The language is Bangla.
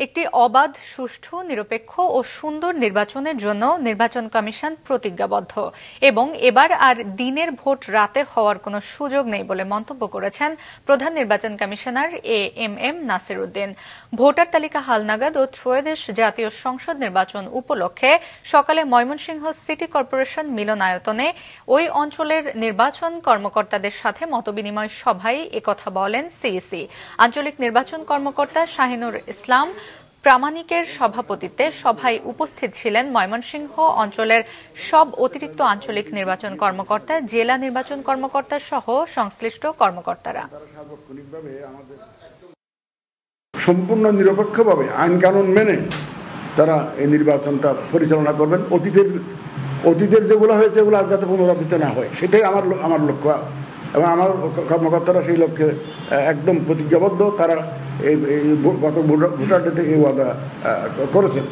একটি অবাধ, সুষ্ঠু, নিরপেক্ষ ও সুন্দর নির্বাচনের জন্য নির্বাচন কমিশন প্রতিজ্ঞাবদ্ধ এবং এবার আর দিনের ভোট রাতে হওয়ার কোনো সুযোগ নেই বলে মন্তব্য করেছেন প্রধান নির্বাচন commissioner AMM Nasir Uddin. Voter তালিকা হালনাগাদ ও ত্রয়োদশ জাতীয় সংসদ নির্বাচন উপলক্ষে সকালে ময়মনসিংহ সিটি কর্পোরেশন মিলনায়তনে ওই অঞ্চলের নির্বাচন কর্মকর্তাদের সাথে মতবিনিময় সভায় একথা বলেন সিইসি। আঞ্চলিক নির্বাচন কর্মকর্তা শাহিনুর ইসলাম প্রামাণিকের সভাপতিত্বে সভায় উপস্থিত ছিলেন ময়মনসিংহ অঞ্চলের সব অতিরিক্ত আঞ্চলিক নির্বাচন কর্মকর্তা, জেলা নির্বাচন কর্মকর্তা সহ সংশ্লিষ্ট কর্মকর্তারা। সম্পূর্ণ নিরপেক্ষভাবে আইন কানুন মেনে তারা এই নির্বাচনটা পরিচালনা করবেন। অতীতের যেগুলো হয়েছে এগুলো আর যাতে পুনরাবৃত্তি না হয়, সেটাই আমার লক্ষ্য এবং আমার কর্মকর্তারা সেই লক্ষ্যে একদম প্রতিজ্ঞাবদ্ধ। তারা এই গত ভোটার ডেতে এই ওয়াদা করেছেন।